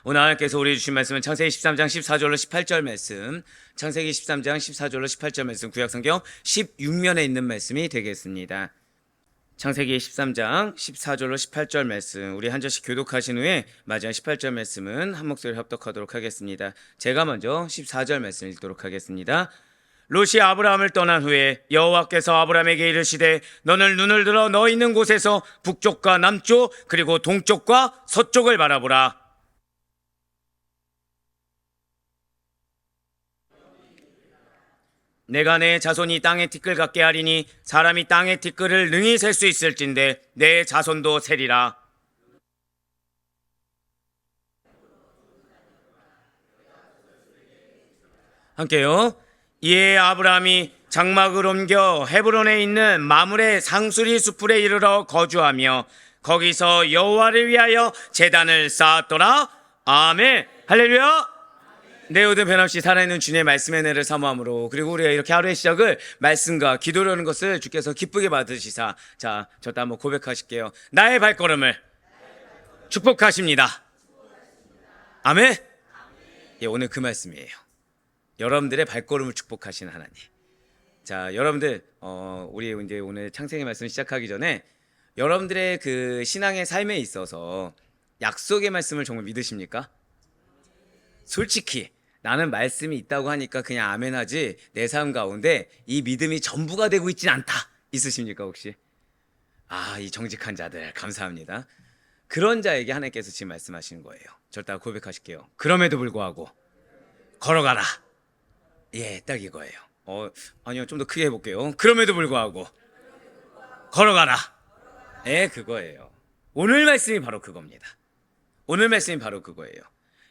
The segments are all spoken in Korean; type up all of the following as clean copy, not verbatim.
오늘 하나님께서 우리 주신 말씀은 창세기 13장 14절로 18절 말씀, 창세기 13장 14절로 18절 말씀, 구약성경 16면에 있는 말씀이 되겠습니다. 창세기 13장 14절로 18절 말씀, 우리 한 절씩 교독하신 후에 마지막 18절 말씀은 한 목소리로 합독하도록 하겠습니다. 제가 먼저 14절 말씀 읽도록 하겠습니다. 롯이 아브라함을 떠난 후에 여호와께서 아브라함에게 이르시되 너는 눈을 들어 너 있는 곳에서 북쪽과 남쪽 그리고 동쪽과 서쪽을 바라보라. 내가 내 자손이 땅의 티끌 같게 하리니 사람이 땅의 티끌을 능히 셀 수 있을진데 내 자손도 세리라. 함께요. 이에 아브라함이 장막을 옮겨 헤브론에 있는 마므레 상수리 수풀에 이르러 거주하며 거기서 여호와를 위하여 제단을 쌓았더라. 아멘. 할렐루야. 내 모든 변함없이 살아있는 주님의 말씀의 은혜를 사모함으로, 그리고 우리가 이렇게 하루의 시작을 말씀과 기도로 하는 것을 주께서 기쁘게 받으시사, 자, 저도 한번 고백하실게요. 나의 발걸음을 축복하십니다. 아멘. 예, 오늘 그 말씀이에요. 여러분들의 발걸음을 축복하시는 하나님. 자, 여러분들 우리 이제 오늘 창세기 말씀 시작하기 전에 여러분들의 그 신앙의 삶에 있어서 약속의 말씀을 정말 믿으십니까? 솔직히 나는 말씀이 있다고 하니까 그냥 아멘하지 내 삶 가운데 이 믿음이 전부가 되고 있진 않다, 있으십니까 혹시? 이 정직한 자들 감사합니다. 그런 자에게 하나님께서 지금 말씀하시는 거예요. 절대 고백하실게요. 그럼에도 불구하고 걸어가라. 예, 딱 이거예요. 아니요, 좀 더 크게 해볼게요. 그럼에도 불구하고 걸어가라. 예, 그거예요. 오늘 말씀이 바로 그겁니다. 오늘 말씀이 바로 그거예요.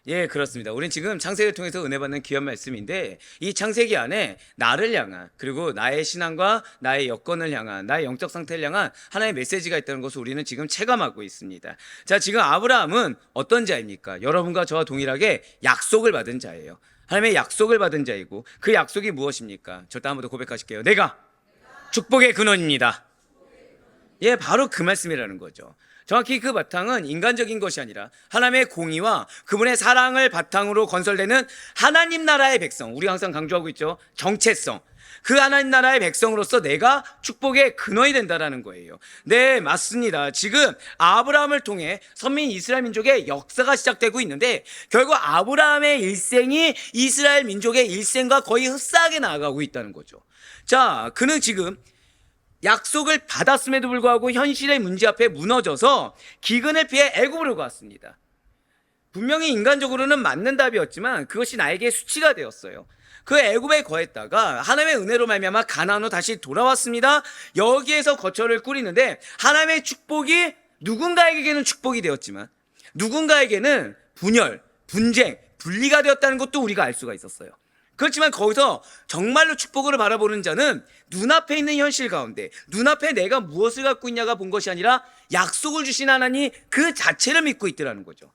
예, 그렇습니다. 우린 지금 창세기를 통해서 은혜 받는 귀한 말씀인데, 이 창세기 안에 나를 향한, 그리고 나의 신앙과 나의 여건을 향한, 나의 영적 상태를 향한 하나의 메시지가 있다는 것을 우리는 지금 체감하고 있습니다. 자, 지금 아브라함은 어떤 자입니까? 여러분과 저와 동일하게 약속을 받은 자예요. 하나님의 약속을 받은 자이고, 그 약속이 무엇입니까? 절대 한번 더 고백하실게요. 내가 축복의 근원입니다. 예, 바로 그 말씀이라는 거죠. 정확히 그 바탕은 인간적인 것이 아니라 하나님의 공의와 그분의 사랑을 바탕으로 건설되는 하나님 나라의 백성, 우리가 항상 강조하고 있죠. 정체성. 그 하나님 나라의 백성으로서 내가 축복의 근원이 된다라는 거예요. 네, 맞습니다. 지금 아브라함을 통해 선민 이스라엘 민족의 역사가 시작되고 있는데, 결국 아브라함의 일생이 이스라엘 민족의 일생과 거의 흡사하게 나아가고 있다는 거죠. 자, 그는 지금 약속을 받았음에도 불구하고 현실의 문제 앞에 무너져서 기근을 피해 애굽으로 갔습니다. 분명히 인간적으로는 맞는 답이었지만 그것이 나에게 수치가 되었어요. 그 애굽에 거했다가 하나님의 은혜로 말미암아 가나안으로 다시 돌아왔습니다. 여기에서 거처를 꾸리는데 하나님의 축복이 누군가에게는 축복이 되었지만 누군가에게는 분열, 분쟁, 분리가 되었다는 것도 우리가 알 수가 있었어요. 그렇지만 거기서 정말로 축복을 바라보는 자는 눈앞에 있는 현실 가운데 눈앞에 내가 무엇을 갖고 있냐가 본 것이 아니라 약속을 주신 하나님 그 자체를 믿고 있더라는 거죠.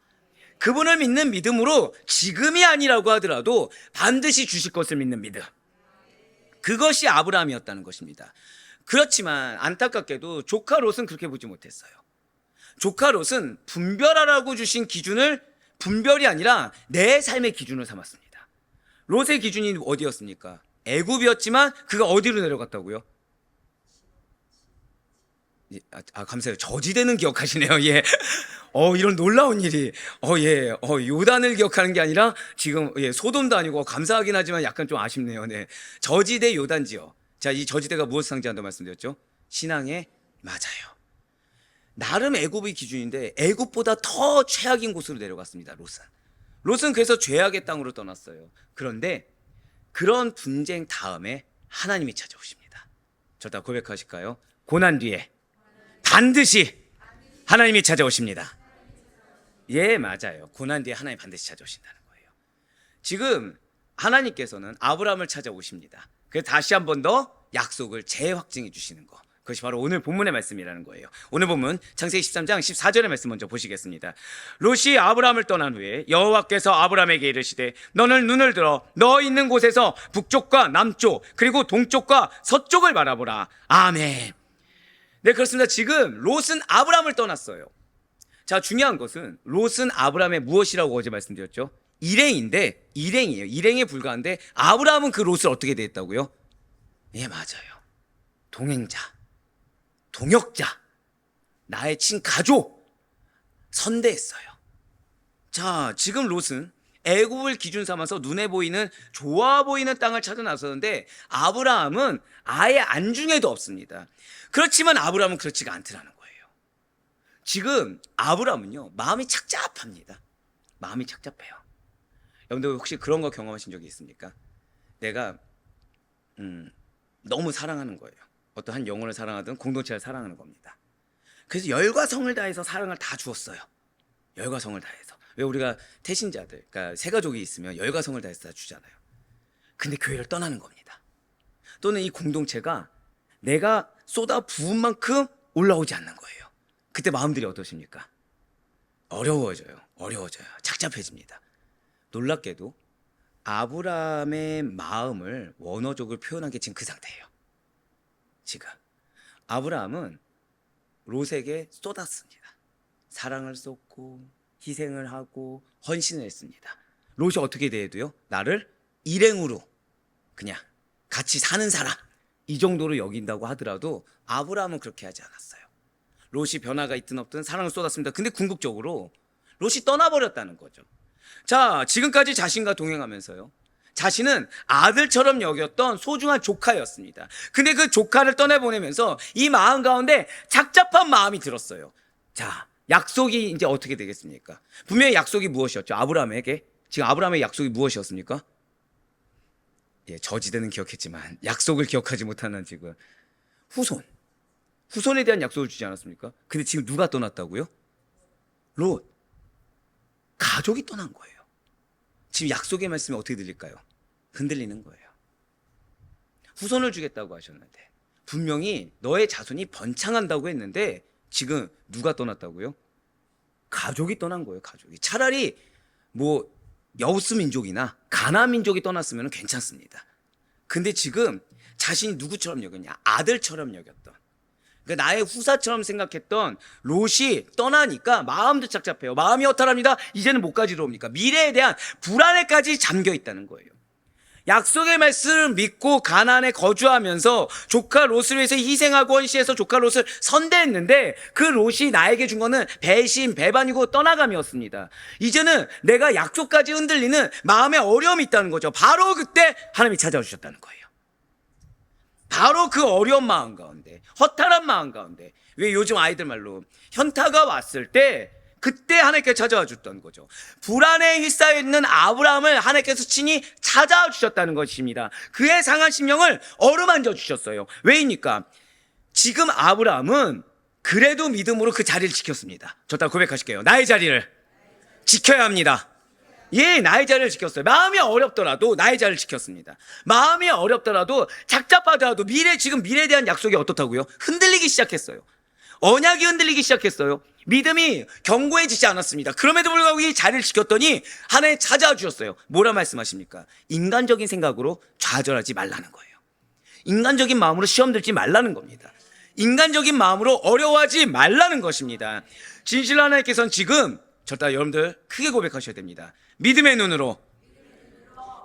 그분을 믿는 믿음으로 지금이 아니라고 하더라도 반드시 주실 것을 믿는 믿음, 그것이 아브라함이었다는 것입니다. 그렇지만 안타깝게도 조카 롯은 그렇게 보지 못했어요. 조카 롯은 분별하라고 주신 기준을 분별이 아니라 내 삶의 기준으로 삼았습니다. 롯의 기준이 어디였습니까? 애굽이었지만 그가 어디로 내려갔다고요? 감사해요. 저지대는 기억하시네요. 예. 이런 놀라운 일이. 예. 요단을 기억하는 게 아니라 지금, 예, 소돔도 아니고 감사하긴 하지만 약간 좀 아쉽네요. 네. 저지대 요단지요. 자, 이 저지대가 무엇을 상징한다고 말씀드렸죠? 신앙의 맞아요. 나름 애굽의 기준인데 애굽보다 더 최악인 곳으로 내려갔습니다. 롯은 그래서 죄악의 땅으로 떠났어요. 그런데 그런 분쟁 다음에 하나님이 찾아오십니다. 저다 고백하실까요? 고난 뒤에 반드시 하나님이 찾아오십니다. 예, 맞아요. 고난 뒤에 하나님이 반드시 찾아오신다는 거예요. 지금 하나님께서는 아브라함을 찾아오십니다. 그래서 다시 한 번 더 약속을 재확증해 주시는 거, 그것이 바로 오늘 본문의 말씀이라는 거예요. 오늘 본문 창세기 13장 14절의 말씀 먼저 보시겠습니다. 롯이 아브라함을 떠난 후에 여호와께서 아브라함에게 이르시되 너는 눈을 들어 너 있는 곳에서 북쪽과 남쪽 그리고 동쪽과 서쪽을 바라보라. 아멘. 네, 그렇습니다. 지금 롯은 아브라함을 떠났어요. 자, 중요한 것은 롯은 아브라함의 무엇이라고 어제 말씀드렸죠? 일행인데, 일행이에요. 일행에 불과한데 아브라함은 그 롯을 어떻게 대했다고요? 예, 맞아요. 동행자, 동역자, 나의 친가족, 선대했어요. 자, 지금 롯은 애굽을 기준 삼아서 눈에 보이는 좋아 보이는 땅을 찾아 나서는데 아브라함은 아예 안중에도 없습니다. 그렇지만 아브라함은 그렇지가 않더라는 거예요. 지금 아브라함은요, 마음이 착잡합니다. 마음이 착잡해요. 여러분들 혹시 그런 거 경험하신 적이 있습니까? 내가 너무 사랑하는 거예요. 어떤 한 영혼을 사랑하든 공동체를 사랑하는 겁니다. 그래서 열과 성을 다해서 사랑을 다 주었어요. 열과 성을 다해서. 왜 우리가 태신자들, 그러니까 새 가족이 있으면 열과 성을 다해서 다 주잖아요. 근데 교회를 떠나는 겁니다. 또는 이 공동체가 내가 쏟아 부은 만큼 올라오지 않는 거예요. 그때 마음들이 어떠십니까? 어려워져요. 착잡해집니다. 놀랍게도 아브라함의 마음을 원어적으로 표현한 게 지금 그 상태예요. 지금 아브라함은 롯에게 쏟았습니다. 사랑을 쏟고 희생을 하고 헌신을 했습니다. 롯이 어떻게 대해도요, 나를 일행으로 그냥 같이 사는 사람 이 정도로 여긴다고 하더라도 아브라함은 그렇게 하지 않았어요. 롯이 변화가 있든 없든 사랑을 쏟았습니다. 근데 궁극적으로 롯이 떠나버렸다는 거죠. 자, 지금까지 자신과 동행하면서요, 자신은 아들처럼 여겼던 소중한 조카였습니다. 근데 그 조카를 떠내보내면서 이 마음 가운데 착잡한 마음이 들었어요. 자, 약속이 이제 어떻게 되겠습니까? 분명히 약속이 무엇이었죠? 아브라함에게. 지금 아브라함의 약속이 무엇이었습니까? 예, 저지대는 기억했지만 약속을 기억하지 못하는 지금 후손에 대한 약속을 주지 않았습니까? 근데 지금 누가 떠났다고요? 롯. 가족이 떠난 거예요. 지금 약속의 말씀이 어떻게 들릴까요? 흔들리는 거예요. 후손을 주겠다고 하셨는데, 분명히 너의 자손이 번창한다고 했는데 지금 누가 떠났다고요? 가족이 떠난 거예요. 가족이. 차라리 뭐 여우스 민족이나 가나 민족이 떠났으면 괜찮습니다. 근데 지금 자신이 누구처럼 여겼냐? 아들처럼 여겼던, 그러니까 나의 후사처럼 생각했던 롯이 떠나니까 마음도 착잡해요. 마음이 허탈합니다. 이제는 뭐까지 들어옵니까? 미래에 대한 불안에까지 잠겨 있다는 거예요. 약속의 말씀을 믿고 가나안에 거주하면서 조카 롯을 위해서 희생하고 헌신해서 조카 롯을 선대했는데 그 롯이 나에게 준 거는 배신, 배반이고 떠나감이었습니다. 이제는 내가 약속까지 흔들리는 마음의 어려움이 있다는 거죠. 바로 그때 하나님이 찾아와 주셨다는 거예요. 바로 그 어려운 마음 가운데, 허탈한 마음 가운데, 왜 요즘 아이들 말로 현타가 왔을 때 그때 하나님께 찾아와 주셨던 거죠. 불안에 휩싸여 있는 아브라함을 하나님께서 친히 찾아와 주셨다는 것입니다. 그의 상한 심령을 어루만져 주셨어요. 왜입니까? 지금 아브라함은 그래도 믿음으로 그 자리를 지켰습니다. 저 따라 고백하실게요. 나의 자리를 지켜야 합니다. 예, 나의 자리를 지켰어요. 마음이 어렵더라도 나의 자리를 지켰습니다. 마음이 어렵더라도 착잡하더라도 지금 미래에 대한 약속이 어떻다고요? 흔들리기 시작했어요. 언약이 흔들리기 시작했어요. 믿음이 견고해지지 않았습니다. 그럼에도 불구하고 이 자리를 지켰더니 하나님 찾아와 주셨어요. 뭐라 말씀하십니까? 인간적인 생각으로 좌절하지 말라는 거예요. 인간적인 마음으로 시험 들지 말라는 겁니다. 인간적인 마음으로 어려워하지 말라는 것입니다. 진실로 하나님께서는 지금 저따 여러분들 크게 고백하셔야 됩니다. 믿음의 눈으로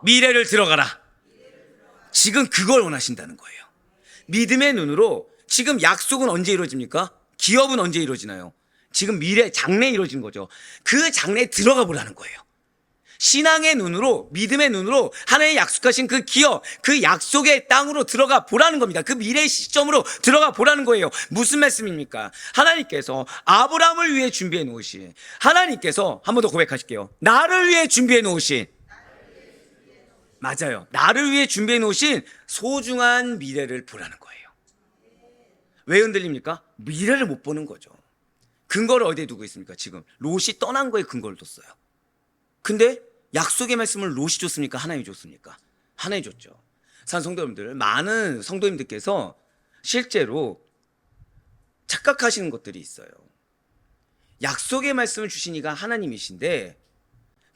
미래를 들어가라. 지금 그걸 원하신다는 거예요. 믿음의 눈으로. 지금 약속은 언제 이루어집니까? 기업은 언제 이루어지나요? 지금 미래 장래에 이루어지는 거죠. 그 장래에 들어가 보라는 거예요. 신앙의 눈으로, 믿음의 눈으로 하나님의 약속하신 그 기업, 그 약속의 땅으로 들어가 보라는 겁니다. 그 미래의 시점으로 들어가 보라는 거예요. 무슨 말씀입니까? 하나님께서 아브라함을 위해 준비해 놓으신, 하나님께서 한 번 더 고백하실게요. 나를 위해 준비해 놓으신, 맞아요. 나를 위해 준비해 놓으신 소중한 미래를 보라는 거예요. 왜 흔들립니까? 미래를 못 보는 거죠. 근거를 어디에 두고 있습니까? 지금 롯이 떠난 거에 근거를 뒀어요. 근데 약속의 말씀을 롯이 줬습니까? 하나님이 줬습니까? 하나님이 줬죠. 사는 성도 여러분들, 많은 성도님들께서 실제로 착각하시는 것들이 있어요. 약속의 말씀을 주신 이가 하나님이신데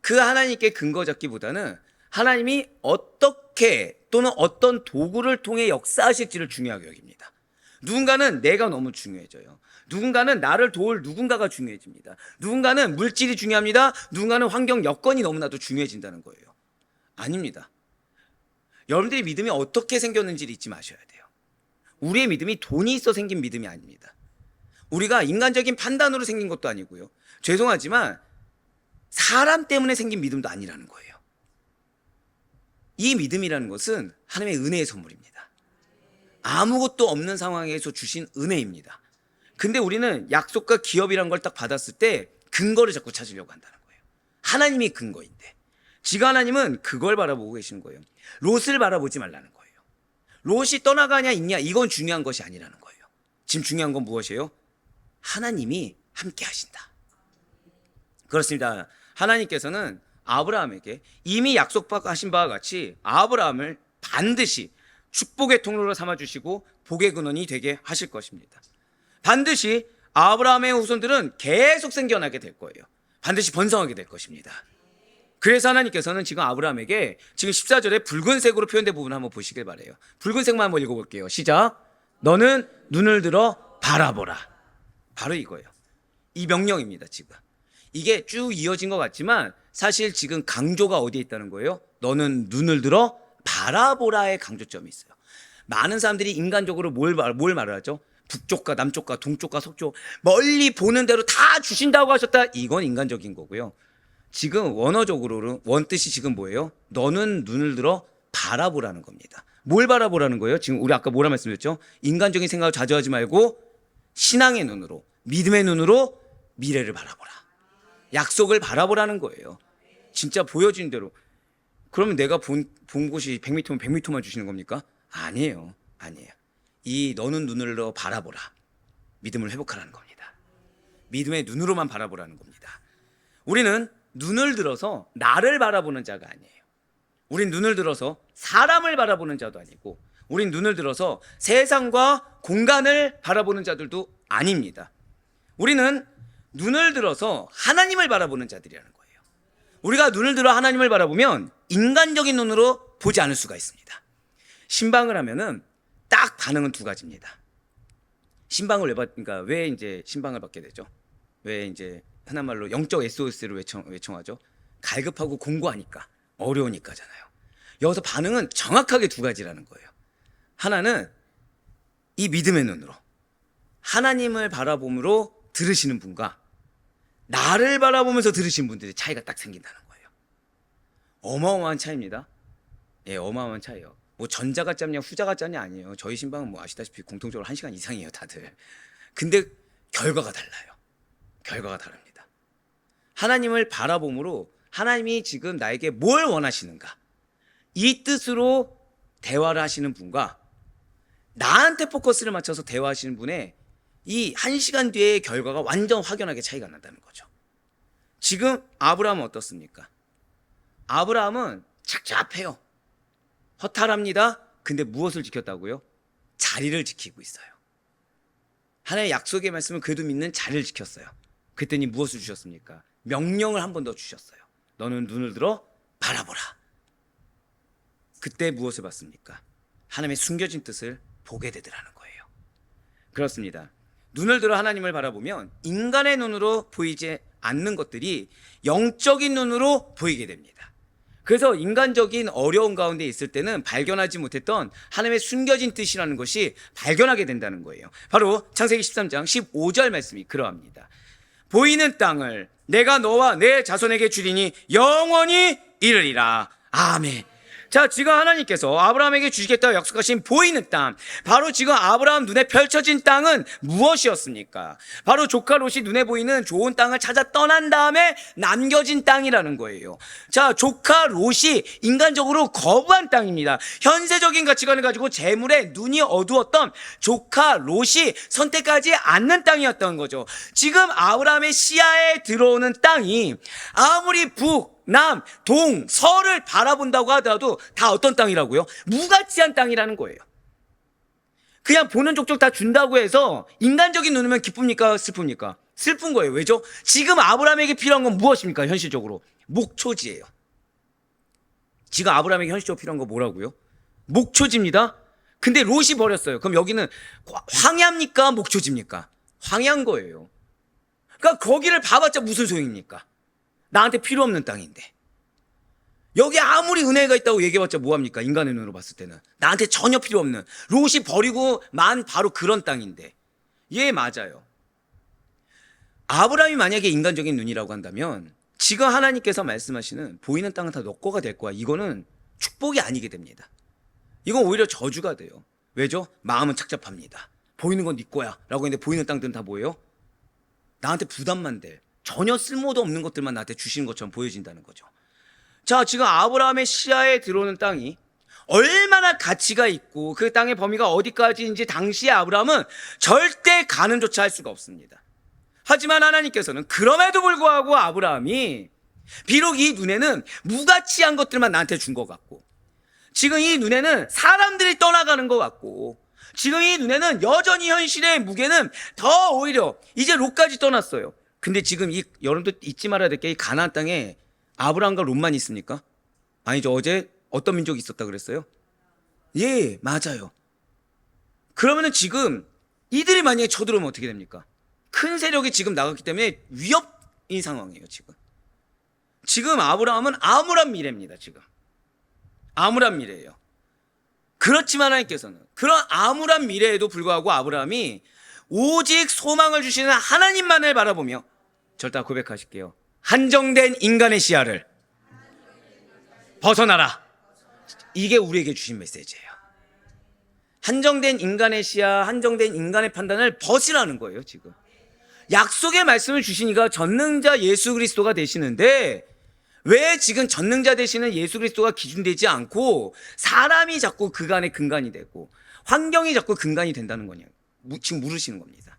그 하나님께 근거 잡기보다는 하나님이 어떻게 또는 어떤 도구를 통해 역사하실지를 중요하게 여깁니다. 누군가는 내가 너무 중요해져요. 누군가는 나를 도울 누군가가 중요해집니다. 누군가는 물질이 중요합니다. 누군가는 환경 여건이 너무나도 중요해진다는 거예요. 아닙니다. 여러분들의 믿음이 어떻게 생겼는지를 잊지 마셔야 돼요. 우리의 믿음이 돈이 있어 생긴 믿음이 아닙니다. 우리가 인간적인 판단으로 생긴 것도 아니고요. 죄송하지만 사람 때문에 생긴 믿음도 아니라는 거예요. 이 믿음이라는 것은 하나님의 은혜의 선물입니다. 아무것도 없는 상황에서 주신 은혜입니다. 근데 우리는 약속과 기업이란 걸 딱 받았을 때 근거를 자꾸 찾으려고 한다는 거예요. 하나님이 근거인데 지금 하나님은 그걸 바라보고 계시는 거예요. 롯을 바라보지 말라는 거예요. 롯이 떠나가냐 있냐 이건 중요한 것이 아니라는 거예요. 지금 중요한 건 무엇이에요? 하나님이 함께 하신다. 그렇습니다. 하나님께서는 아브라함에게 이미 약속하신 바와 같이 아브라함을 반드시 축복의 통로로 삼아주시고 복의 근원이 되게 하실 것입니다. 반드시 아브라함의 후손들은 계속 생겨나게 될 거예요. 반드시 번성하게 될 것입니다. 그래서 하나님께서는 지금 아브라함에게 지금 14절에 붉은색으로 표현된 부분 한번 보시길 바라요. 붉은색만 한번 읽어볼게요. 시작. 너는 눈을 들어 바라보라. 바로 이거예요. 이 명령입니다. 지금 이게 쭉 이어진 것 같지만 사실 지금 강조가 어디에 있다는 거예요? 너는 눈을 들어 바라보라의 강조점이 있어요. 많은 사람들이 인간적으로 뭘 말을 하죠? 북쪽과 남쪽과 동쪽과 서쪽 멀리 보는 대로 다 주신다고 하셨다. 이건 인간적인 거고요. 지금 원어적으로는 원뜻이 지금 뭐예요? 너는 눈을 들어 바라보라는 겁니다. 뭘 바라보라는 거예요? 지금 우리 아까 뭐라 말씀드렸죠? 인간적인 생각을 자주 하지 말고 신앙의 눈으로, 믿음의 눈으로 미래를 바라보라. 약속을 바라보라는 거예요. 진짜 보여진 대로. 그러면 내가 본 곳이 100m면 100m만 주시는 겁니까? 아니에요. 아니에요. 이 너는 눈을 들어 바라보라. 믿음을 회복하라는 겁니다. 믿음의 눈으로만 바라보라는 겁니다. 우리는 눈을 들어서 나를 바라보는 자가 아니에요. 우린 눈을 들어서 사람을 바라보는 자도 아니고 우린 눈을 들어서 세상과 공간을 바라보는 자들도 아닙니다. 우리는 눈을 들어서 하나님을 바라보는 자들이라는 거예요. 우리가 눈을 들어 하나님을 바라보면 인간적인 눈으로 보지 않을 수가 있습니다. 신방을 하면은 딱 반응은 두 가지입니다. 신방을 그러니까 왜 이제 신방을 받게 되죠? 왜 이제 흔한 말로 영적 SOS를 외청하죠? 갈급하고 공고하니까, 어려우니까잖아요. 여기서 반응은 정확하게 두 가지라는 거예요. 하나는 이 믿음의 눈으로 하나님을 바라봄으로 들으시는 분과 나를 바라보면서 들으시는 분들의 차이가 딱 생긴다는 거예요. 어마어마한 차이입니다. 예, 어마어마한 차이예요. 뭐 전자가 짧냐 후자가 짧냐 아니에요. 저희 신방은 뭐 아시다시피 공통적으로 1시간 이상이에요, 다들. 근데 결과가 달라요. 결과가 다릅니다. 하나님을 바라봄으로 하나님이 지금 나에게 뭘 원하시는가, 이 뜻으로 대화를 하시는 분과 나한테 포커스를 맞춰서 대화하시는 분의 이 1시간 뒤의 결과가 완전 확연하게 차이가 난다는 거죠. 지금 아브라함은 어떻습니까? 아브라함은 착잡해요. 허탈합니다. 근데 무엇을 지켰다고요? 자리를 지키고 있어요. 하나님의 약속의 말씀을 그래도 믿는 자리를 지켰어요. 그랬더니 무엇을 주셨습니까? 명령을 한 번 더 주셨어요. 너는 눈을 들어 바라보라. 그때 무엇을 봤습니까? 하나님의 숨겨진 뜻을 보게 되더라는 거예요. 그렇습니다. 눈을 들어 하나님을 바라보면 인간의 눈으로 보이지 않는 것들이 영적인 눈으로 보이게 됩니다. 그래서 인간적인 어려운 가운데 있을 때는 발견하지 못했던 하나님의 숨겨진 뜻이라는 것이 발견하게 된다는 거예요. 바로 창세기 13장 15절 말씀이 그러합니다. 보이는 땅을 내가 너와 내 자손에게 주리니 영원히 이르리라. 아멘. 자, 지금 하나님께서 아브라함에게 주시겠다고 약속하신 보이는 땅, 바로 지금 아브라함 눈에 펼쳐진 땅은 무엇이었습니까? 바로 조카 롯이 눈에 보이는 좋은 땅을 찾아 떠난 다음에 남겨진 땅이라는 거예요. 자, 조카 롯이 인간적으로 거부한 땅입니다. 현세적인 가치관을 가지고 재물에 눈이 어두웠던 조카 롯이 선택하지 않는 땅이었던 거죠. 지금 아브라함의 시야에 들어오는 땅이 아무리 남, 동, 서를 바라본다고 하더라도 다 어떤 땅이라고요? 무가치한 땅이라는 거예요. 그냥 보는 족족 다 준다고 해서 인간적인 눈이면 기쁩니까? 슬픕니까? 슬픈 거예요. 왜죠? 지금 아브라함에게 필요한 건 무엇입니까? 현실적으로 목초지예요. 지금 아브라함에게 현실적으로 필요한 건 뭐라고요? 목초지입니다. 근데 롯이 버렸어요. 그럼 여기는 황야입니까? 목초지입니까? 황야인 거예요. 그러니까 거기를 봐봤자 무슨 소용입니까? 나한테 필요 없는 땅인데. 여기 아무리 은혜가 있다고 얘기해봤자 뭐합니까? 인간의 눈으로 봤을 때는 나한테 전혀 필요 없는, 롯이 버리고 만 바로 그런 땅인데. 예, 맞아요. 아브라함이 만약에 인간적인 눈이라고 한다면 지금 하나님께서 말씀하시는 보이는 땅은 다 너 거가 될 거야, 이거는 축복이 아니게 됩니다. 이건 오히려 저주가 돼요. 왜죠? 마음은 착잡합니다. 보이는 건 네 거야 라고 했는데 보이는 땅들은 다 뭐예요? 나한테 부담만 될, 전혀 쓸모도 없는 것들만 나한테 주시는 것처럼 보여진다는 거죠. 자, 지금 아브라함의 시야에 들어오는 땅이 얼마나 가치가 있고 그 땅의 범위가 어디까지인지 당시의 아브라함은 절대 가늠조차 할 수가 없습니다. 하지만 하나님께서는 그럼에도 불구하고 아브라함이 비록 이 눈에는 무가치한 것들만 나한테 준 것 같고, 지금 이 눈에는 사람들이 떠나가는 것 같고, 지금 이 눈에는 여전히 현실의 무게는 더 오히려 이제 롯까지 떠났어요. 근데 지금 여러분도 잊지 말아야 될 게, 이 가나안 땅에 아브라함과 롯만 있습니까? 아니죠. 어제 어떤 민족이 있었다 그랬어요? 예, 맞아요. 그러면은 지금 이들이 만약에 쳐들어오면 어떻게 됩니까? 큰 세력이 지금 나갔기 때문에 위협인 상황이에요. 지금 아브라함은 암울한 미래입니다. 지금 암울한 미래예요. 그렇지만 하나님께서는 그런 암울한 미래에도 불구하고 아브라함이 오직 소망을 주시는 하나님만을 바라보며, 절대 고백하실게요. 한정된 인간의 시야를 벗어나라. 이게 우리에게 주신 메시지예요. 한정된 인간의 시야, 한정된 인간의 판단을 벗으라는 거예요. 지금 약속의 말씀을 주시니까 전능자 예수 그리스도가 되시는데, 왜 지금 전능자 되시는 예수 그리스도가 기준되지 않고 사람이 자꾸 그간의 근간이 되고 환경이 자꾸 근간이 된다는 거냐, 지금 물으시는 겁니다.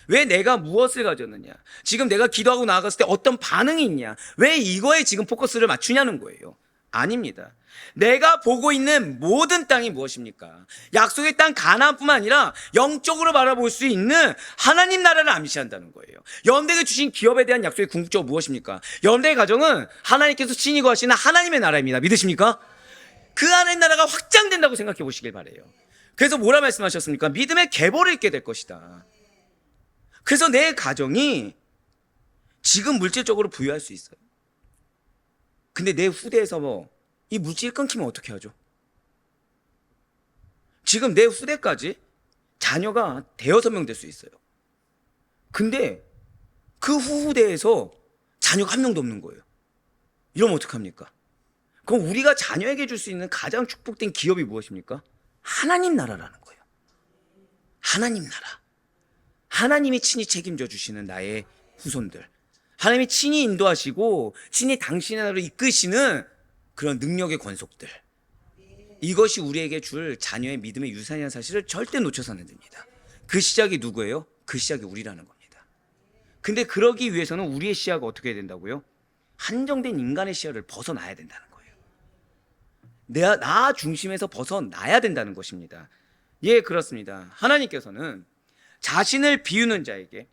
왜 내가 무엇을 가졌느냐, 지금 내가 기도하고 나아갔을 때 어떤 반응이 있냐, 왜 이거에 지금 포커스를 맞추냐는 거예요. 아닙니다. 내가 보고 있는 모든 땅이 무엇입니까? 약속의 땅 가나안뿐만 아니라 영적으로 바라볼 수 있는 하나님 나라를 암시한다는 거예요. 여러분들에게 주신 기업에 대한 약속의 궁극적으로 무엇입니까? 여러분들의 가정은 하나님께서 친히 거하시는 하나님의 나라입니다. 믿으십니까? 그 하나님 나라가 확장된다고 생각해 보시길 바라요. 그래서 뭐라 말씀하셨습니까? 믿음의 계보를 읽게 될 것이다. 그래서 내 가정이 지금 물질적으로 부유할 수 있어요. 근데 내 후대에서 이 물질이 끊기면 어떻게 하죠? 지금 내 후대까지 자녀가 대여섯 명 될 수 있어요. 근데 그 후대에서 자녀가 한 명도 없는 거예요. 이러면 어떡합니까? 그럼 우리가 자녀에게 줄 수 있는 가장 축복된 기업이 무엇입니까? 하나님 나라라는 거예요. 하나님 나라. 하나님이 친히 책임져 주시는 나의 후손들, 하나님이 친히 인도하시고 친히 당신의 나라로 이끄시는 그런 능력의 권속들, 이것이 우리에게 줄 자녀의 믿음의 유산이라는 사실을 절대 놓쳐서는 안 됩니다. 그 시작이 누구예요? 그 시작이 우리라는 겁니다. 근데 그러기 위해서는 우리의 시야가 어떻게 해야 된다고요? 한정된 인간의 시야를 벗어나야 된다는 거예요. 나 중심에서 벗어나야 된다는 것입니다. 예, 그렇습니다. 하나님께서는 자신을 비우는 자에게,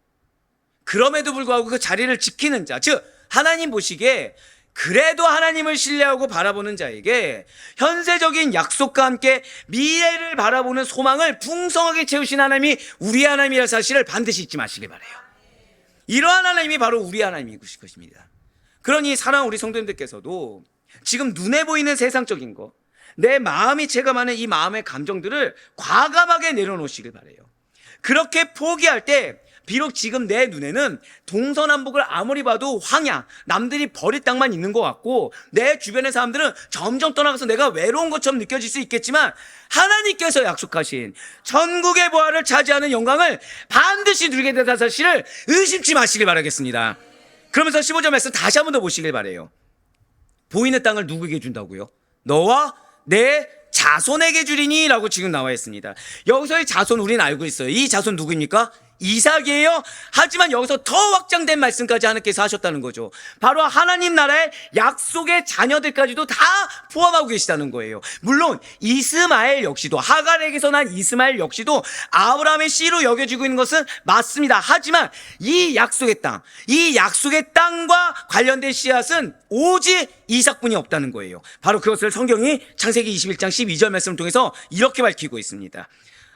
그럼에도 불구하고 그 자리를 지키는 자, 즉 하나님 보시기에 그래도 하나님을 신뢰하고 바라보는 자에게 현세적인 약속과 함께 미래를 바라보는 소망을 풍성하게 채우신 하나님이 우리 하나님이라는 사실을 반드시 잊지 마시길 바라요. 이러한 하나님이 바로 우리 하나님이실 것입니다. 그러니 사랑하는 우리 성도님들께서도 지금 눈에 보이는 세상적인 것, 내 마음이 체감하는 이 마음의 감정들을 과감하게 내려놓으시길 바라요. 그렇게 포기할 때 비록 지금 내 눈에는 동서남북을 아무리 봐도 황야, 남들이 버릴 땅만 있는 것 같고 내 주변의 사람들은 점점 떠나가서 내가 외로운 것처럼 느껴질 수 있겠지만, 하나님께서 약속하신 천국의 보화를 차지하는 영광을 반드시 누리게 된다는 사실을 의심치 마시길 바라겠습니다. 그러면서 15절 말씀 다시 한 번 더 보시길 바라요. 보이는 땅을 누구에게 준다고요? 너와 내 자손에게 주리니 라고 지금 나와 있습니다. 여기서의 자손 우리는 알고 있어요. 이 자손 누구입니까? 이삭이에요. 하지만 여기서 더 확장된 말씀까지 하나님께서 하셨다는 거죠. 바로 하나님 나라의 약속의 자녀들까지도 다 포함하고 계시다는 거예요. 물론 이스마엘 역시도, 하갈에게서 난 이스마엘 역시도 아브라함의 씨로 여겨지고 있는 것은 맞습니다. 하지만 이 약속의 땅, 이 약속의 땅과 관련된 씨앗은 오직 이삭뿐이 없다는 거예요. 바로 그것을 성경이 창세기 21장 12절 말씀을 통해서 이렇게 밝히고 있습니다.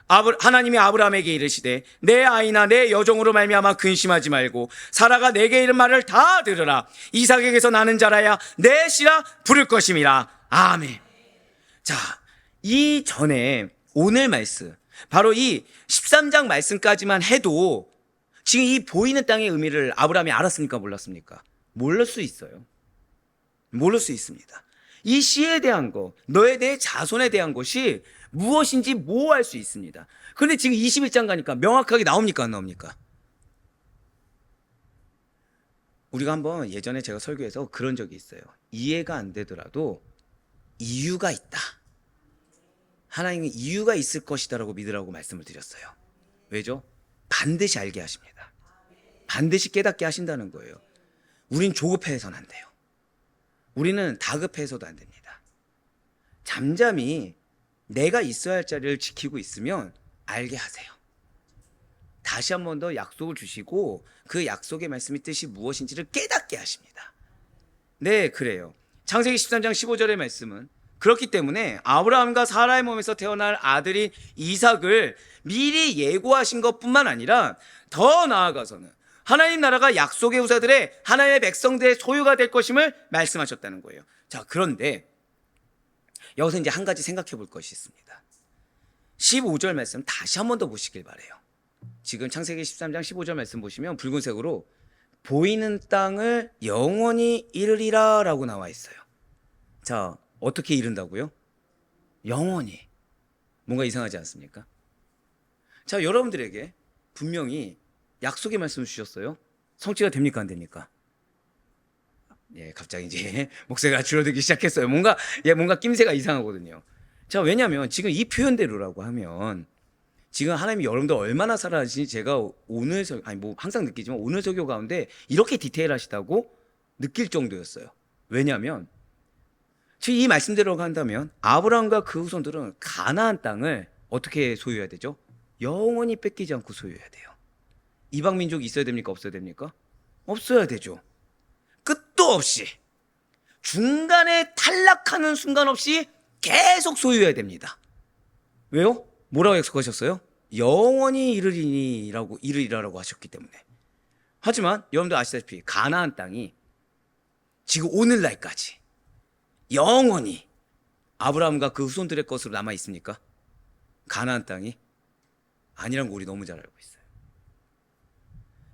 하나님이 아브라함에게 이르시되 내 아이나 내 여종으로 말미암아 근심하지 말고 사라가 내게 이른 말을 다 들으라. 이삭에게서 나는 자라야 내 씨라 부를 것임이라. 아멘. 자, 이 전에 오늘 말씀, 바로 이 13장 말씀까지만 해도 지금 이 보이는 땅의 의미를 아브라함이 알았습니까? 몰랐습니까? 모를 수 있어요. 모를 수 있습니다. 이 씨에 대한 거, 너에 대해 자손에 대한 것이 무엇인지 모호할 수 있습니다. 그런데 지금 21장 가니까 명확하게 나옵니까? 안 나옵니까? 우리가 한번 예전에 제가 설교에서 그런 적이 있어요. 이해가 안 되더라도 이유가 있다. 하나님은 이유가 있을 것이다라고 믿으라고 말씀을 드렸어요. 왜죠? 반드시 알게 하십니다. 반드시 깨닫게 하신다는 거예요. 우린 조급해서는 안 돼요. 우리는 다급해서도 안 됩니다. 잠잠히 내가 있어야 할 자리를 지키고 있으면 알게 하세요. 다시 한 번 더 약속을 주시고 그 약속의 말씀의 뜻이 무엇인지를 깨닫게 하십니다. 네, 그래요. 창세기 13장 15절의 말씀은 그렇기 때문에 아브라함과 사라의 몸에서 태어날 아들인 이삭을 미리 예고하신 것뿐만 아니라 더 나아가서는 하나님 나라가 약속의 후사들의 하나님의 백성들의 소유가 될 것임을 말씀하셨다는 거예요. 자, 그런데 여기서 이제 한 가지 생각해 볼 것이 있습니다. 15절 말씀 다시 한 번 더 보시길 바래요. 지금 창세기 13장 15절 말씀 보시면 붉은색으로 보이는 땅을 영원히 이르리라 라고 나와 있어요. 자, 어떻게 이룬다고요? 영원히. 뭔가 이상하지 않습니까? 자, 여러분들에게 분명히 약속의 말씀을 주셨어요. 성취가 됩니까? 안 됩니까? 예, 갑자기 이제 목소리가 줄어들기 시작했어요. 뭔가 낌새가 이상하거든요. 자, 왜냐하면 지금 이 표현대로라고 하면 지금 하나님이 여러분들 얼마나 사랑하시는지 제가 오늘 항상 느끼지만 오늘 설교 가운데 이렇게 디테일하시다고 느낄 정도였어요. 왜냐하면 지금 이 말씀대로 한다면 아브라함과 그 후손들은 가나안 땅을 어떻게 소유해야 되죠? 영원히 뺏기지 않고 소유해야 돼요. 이방 민족이 있어야 됩니까? 없어야 됩니까? 없어야 되죠. 끝도 없이 중간에 탈락하는 순간 없이 계속 소유해야 됩니다. 왜요? 뭐라고 약속하셨어요? 영원히 이르리라고 하셨기 때문에. 하지만 여러분들 아시다시피 가나안 땅이 지금 오늘날까지 영원히 아브라함과 그 후손들의 것으로 남아 있습니까? 가나안 땅이 아니란 거 우리 너무 잘 알고 있어요.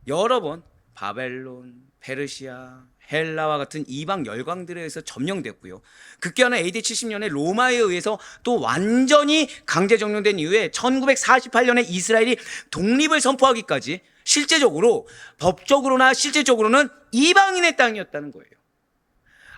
여러 번 바벨론, 페르시아, 헬라와 같은 이방 열강들에 의해서 점령됐고요. 급기야는 AD 70년에 로마에 의해서 또 완전히 강제 정령된 이후에 1948년에 이스라엘이 독립을 선포하기까지 실제적으로 법적으로나 실제적으로는 이방인의 땅이었다는 거예요.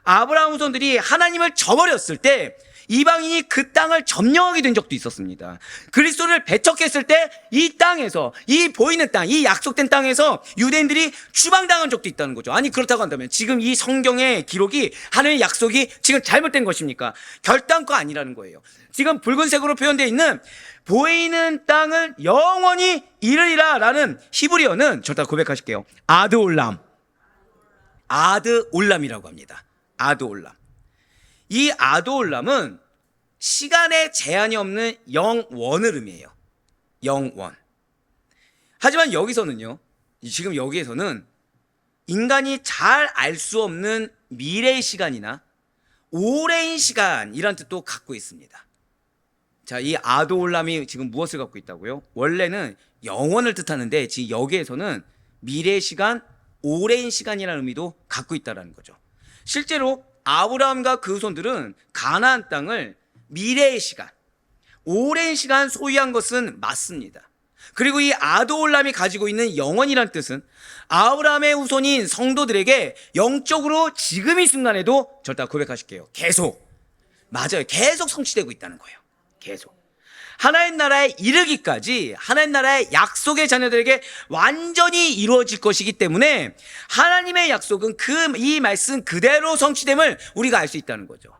아브라함 후손들이 하나님을 저버렸을 때 이방인이 그 땅을 점령하게 된 적도 있었습니다. 그리스도를 배척했을 때 이 땅에서, 이 보이는 땅, 이 약속된 땅에서 유대인들이 추방당한 적도 있다는 거죠. 아니, 그렇다고 한다면 지금 이 성경의 기록이, 하나님의 약속이 지금 잘못된 것입니까? 결단코 아니라는 거예요. 지금 붉은색으로 표현되어 있는 보이는 땅을 영원히 이르리라 라는 히브리어는 저다 고백하실게요. 아드올람이라고 합니다. 아드올람. 이 아드올람은 시간에 제한이 없는 영원을 의미해요. 영원. 하지만 여기서는요, 지금 여기에서는 인간이 잘 알 수 없는 미래의 시간이나 오랜 시간이란 뜻도 갖고 있습니다. 자, 이 아드올람이 지금 무엇을 갖고 있다고요? 원래는 영원을 뜻하는데 지금 여기에서는 미래의 시간, 오랜 시간이라는 의미도 갖고 있다는 거죠. 실제로 아브라함과 그 후손들은 가나안 땅을 미래의 시간, 오랜 시간 소유한 것은 맞습니다. 그리고 이 아드올람이 가지고 있는 영원이란 뜻은 아브라함의 후손인 성도들에게 영적으로 지금 이 순간에도 절대 고백하실게요. 계속, 맞아요. 계속 성취되고 있다는 거예요. 계속. 하나님 나라에 이르기까지 하나님 나라의 약속의 자녀들에게 완전히 이루어질 것이기 때문에 하나님의 약속은 이 말씀 그대로 성취됨을 우리가 알 수 있다는 거죠.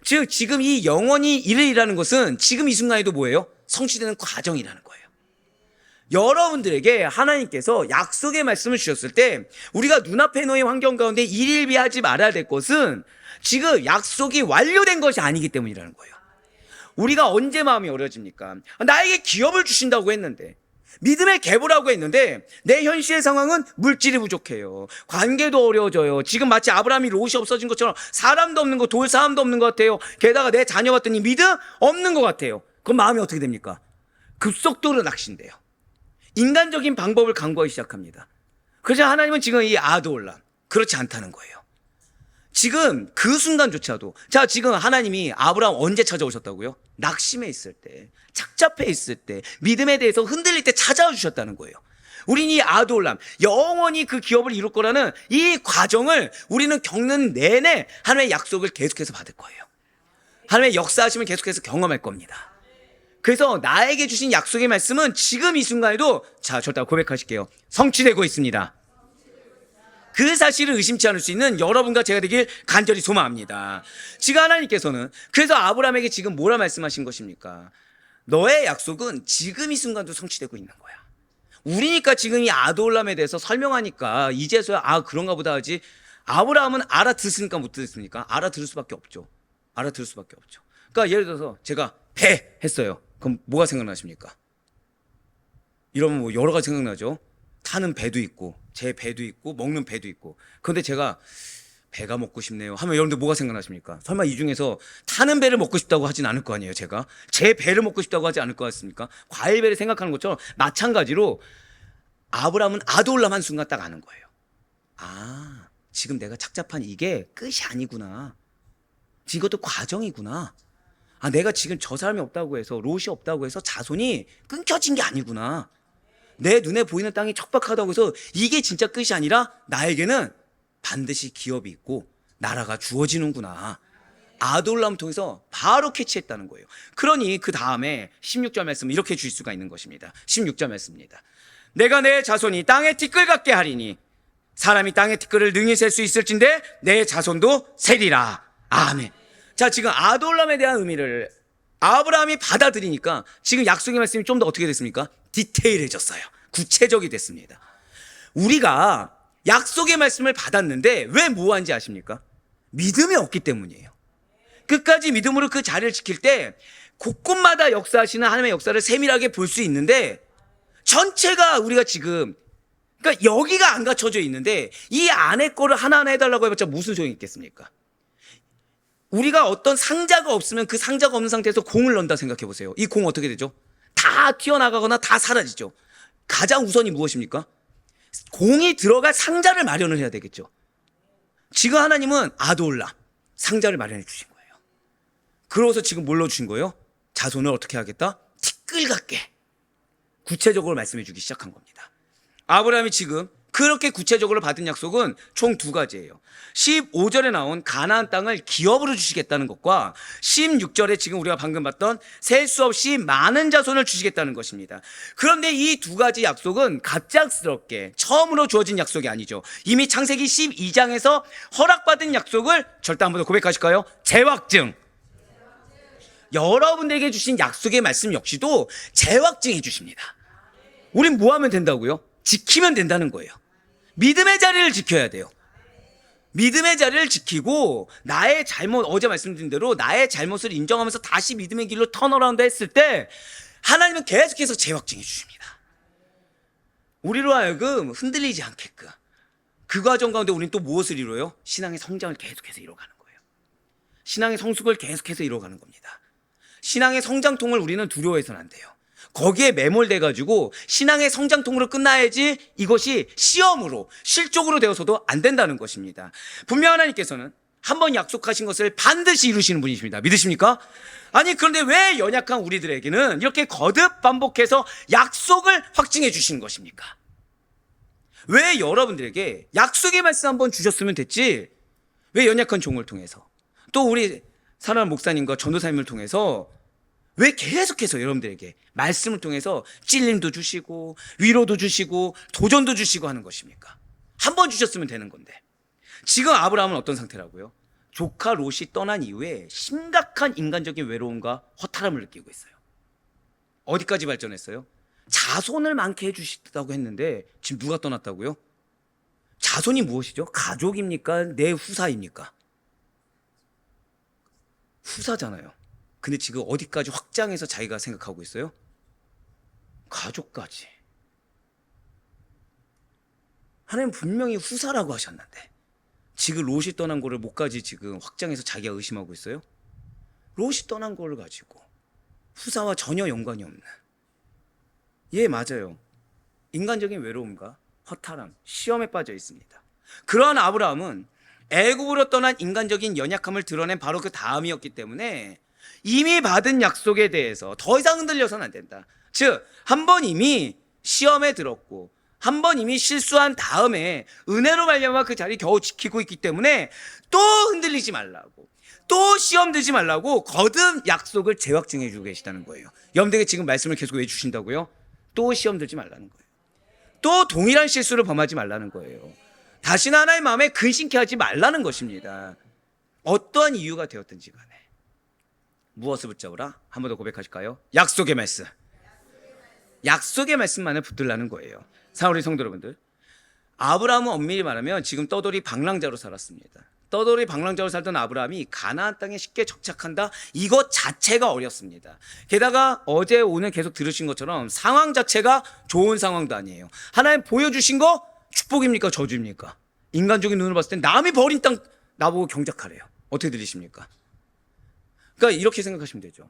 즉 지금 이 영원히 이르리라는 것은 지금 이 순간에도 뭐예요? 성취되는 과정이라는 거예요. 여러분들에게 하나님께서 약속의 말씀을 주셨을 때 우리가 눈앞에 놓인 환경 가운데 일일비하지 말아야 될 것은 지금 약속이 완료된 것이 아니기 때문이라는 거예요. 우리가 언제 마음이 어려집니까? 나에게 기업을 주신다고 했는데, 믿음의 계보라고 했는데 내 현실의 상황은 물질이 부족해요. 관계도 어려워져요. 지금 마치 아브라함이 롯이 없어진 것처럼 사람도 없는 거, 돌 사람도 없는 것 같아요. 게다가 내 자녀 봤더니 믿음 없는 것 같아요. 그럼 마음이 어떻게 됩니까? 급속도로 낙심돼요. 인간적인 방법을 강구하기 시작합니다. 그래서 하나님은 지금 이 아도올람, 그렇지 않다는 거예요. 지금 그 순간조차도, 자, 지금 하나님이 아브라함 언제 찾아오셨다고요? 낙심해 있을 때, 착잡해 있을 때, 믿음에 대해서 흔들릴 때 찾아와 주셨다는 거예요. 우린 이 아도올람, 영원히 그 기업을 이룰 거라는 이 과정을 우리는 겪는 내내 하나님의 약속을 계속해서 받을 거예요. 하나님의 역사하심을 계속해서 경험할 겁니다. 그래서 나에게 주신 약속의 말씀은 지금 이 순간에도, 자, 절대 고백하실게요. 성취되고 있습니다. 그 사실을 의심치 않을 수 있는 여러분과 제가 되길 간절히 소망합니다. 지금 하나님께서는 그래서 아브라함에게 지금 뭐라 말씀하신 것입니까? 너의 약속은 지금 이 순간도 성취되고 있는 거야. 우리니까 지금 이 아돌람에 대해서 설명하니까 이제서야 그런가 보다 하지, 아브라함은 알아듣으니까 못 듣습니까? 알아들을 수밖에 없죠. 알아들을 수밖에 없죠. 그러니까 예를 들어서 제가 배 했어요. 그럼 뭐가 생각나십니까? 이러면 뭐 여러 가지 생각나죠. 타는 배도 있고 제 배도 있고 먹는 배도 있고. 그런데 제가 배가 먹고 싶네요 하면 여러분들 뭐가 생각나십니까? 설마 이 중에서 타는 배를 먹고 싶다고 하진 않을 거 아니에요. 제가 제 배를 먹고 싶다고 하지 않을 것 같습니까? 과일배를 생각하는 것처럼 마찬가지로 아브라함은 아돌람 한 순간 딱 아는 거예요. 아, 지금 내가 착잡한 이게 끝이 아니구나. 이것도 과정이구나. 아, 내가 지금 저 사람이 없다고 해서, 롯이 없다고 해서 자손이 끊겨진 게 아니구나. 내 눈에 보이는 땅이 척박하다고 해서 이게 진짜 끝이 아니라 나에게는 반드시 기업이 있고 나라가 주어지는구나. 아돌람 통해서 바로 캐치했다는 거예요. 그러니 그 다음에 16절 말씀을 이렇게 주실 수가 있는 것입니다. 16절 말씀입니다. 내가 내 자손이 땅의 티끌 같게 하리니 사람이 땅의 티끌을 능히 셀 수 있을진데 내 자손도 세리라. 아멘. 자, 지금 아돌람에 대한 의미를 아브라함이 받아들이니까 지금 약속의 말씀이 좀 더 어떻게 됐습니까? 디테일해졌어요. 구체적이 됐습니다. 우리가 약속의 말씀을 받았는데 왜 무한지 아십니까? 믿음이 없기 때문이에요. 끝까지 믿음으로 그 자리를 지킬 때 곳곳마다 역사하시는 하나님의 역사를 세밀하게 볼 수 있는데, 전체가 우리가 지금, 그러니까 여기가 안 갖춰져 있는데 이 안에 거를 하나하나 해달라고 해봤자 무슨 소용이 있겠습니까? 우리가 어떤 상자가 없으면 그 상자가 없는 상태에서 공을 넣는다 생각해 보세요. 이 공 어떻게 되죠? 다 튀어나가거나 다 사라지죠. 가장 우선이 무엇입니까? 공이 들어갈 상자를 마련을 해야 되겠죠. 지금 하나님은 아돌람, 상자를 마련해 주신 거예요. 그러고서 지금 뭘로 주신 거예요? 자손을 어떻게 하겠다? 티끌 같게 구체적으로 말씀해 주기 시작한 겁니다. 아브라함이 지금 그렇게 구체적으로 받은 약속은 총 두 가지예요. 15절에 나온 가나안 땅을 기업으로 주시겠다는 것과 16절에 지금 우리가 방금 봤던 셀 수 없이 많은 자손을 주시겠다는 것입니다. 그런데 이 두 가지 약속은 갑작스럽게 처음으로 주어진 약속이 아니죠. 이미 창세기 12장에서 허락받은 약속을 절대 한번 더 고백하실까요? 재확증. 여러분들에게 주신 약속의 말씀 역시도 재확증해 주십니다. 우린 뭐 하면 된다고요? 지키면 된다는 거예요. 믿음의 자리를 지켜야 돼요. 믿음의 자리를 지키고 나의 잘못, 어제 말씀드린 대로 나의 잘못을 인정하면서 다시 믿음의 길로 턴어라운드 했을 때 하나님은 계속해서 재확증해 주십니다. 우리로 하여금 흔들리지 않게끔. 그 과정 가운데 우리는 또 무엇을 이루어요? 신앙의 성장을 계속해서 이뤄가는 거예요. 신앙의 성숙을 계속해서 이뤄가는 겁니다. 신앙의 성장통을 우리는 두려워해서는 안 돼요. 거기에 매몰돼가지고 신앙의 성장통으로 끝나야지 이것이 시험으로 실족으로 되어서도 안 된다는 것입니다. 분명 하나님께서는 한번 약속하신 것을 반드시 이루시는 분이십니다. 믿으십니까? 아니, 그런데 왜 연약한 우리들에게는 이렇게 거듭 반복해서 약속을 확증해 주시는 것입니까? 왜 여러분들에게 약속의 말씀 한번 주셨으면 됐지, 왜 연약한 종을 통해서 또 우리 사랑하는 목사님과 전도사님을 통해서 왜 계속해서 여러분들에게 말씀을 통해서 찔림도 주시고 위로도 주시고 도전도 주시고 하는 것입니까? 한 번 주셨으면 되는 건데. 지금 아브라함은 어떤 상태라고요? 조카 롯이 떠난 이후에 심각한 인간적인 외로움과 허탈함을 느끼고 있어요. 어디까지 발전했어요? 자손을 많게 해주시다고 했는데 지금 누가 떠났다고요? 자손이 무엇이죠? 가족입니까? 내 후사입니까? 후사잖아요. 근데 지금 어디까지 확장해서 자기가 생각하고 있어요? 가족까지. 하나님 분명히 후사라고 하셨는데 지금 롯이 떠난 거를 뭐까지 지금 확장해서 자기가 의심하고 있어요? 롯이 떠난 거를 가지고 후사와 전혀 연관이 없는. 예, 맞아요. 인간적인 외로움과 허탈함, 시험에 빠져 있습니다. 그러한 아브라함은 애굽으로 떠난 인간적인 연약함을 드러낸 바로 그 다음이었기 때문에 이미 받은 약속에 대해서 더 이상 흔들려서는 안 된다. 즉, 한 번 이미 시험에 들었고 한 번 이미 실수한 다음에 은혜로 말미암아 그 자리 겨우 지키고 있기 때문에 또 흔들리지 말라고, 또 시험 들지 말라고 거듭 약속을 재확증해 주고 계시다는 거예요. 여러분들에게 지금 말씀을 계속 왜 주신다고요? 또 시험 들지 말라는 거예요. 또 동일한 실수를 범하지 말라는 거예요. 다시는 하나님 마음에 근심케 하지 말라는 것입니다. 어떠한 이유가 되었든지 간에. 무엇을 붙잡으라? 한 번 더 고백하실까요? 약속의 말씀. 약속의 말씀만을 붙들라는 거예요. 사랑하는 성도 여러분들, 아브라함은 엄밀히 말하면 지금 떠돌이 방랑자로 살았습니다. 떠돌이 방랑자로 살던 아브라함이 가나안 땅에 쉽게 정착한다, 이것 자체가 어렵습니다. 게다가 어제 오늘 계속 들으신 것처럼 상황 자체가 좋은 상황도 아니에요. 하나님 보여주신 거 축복입니까 저주입니까? 인간적인 눈으로 봤을 때 남이 버린 땅 나보고 경작하래요. 어떻게 들리십니까? 그러니까 이렇게 생각하시면 되죠.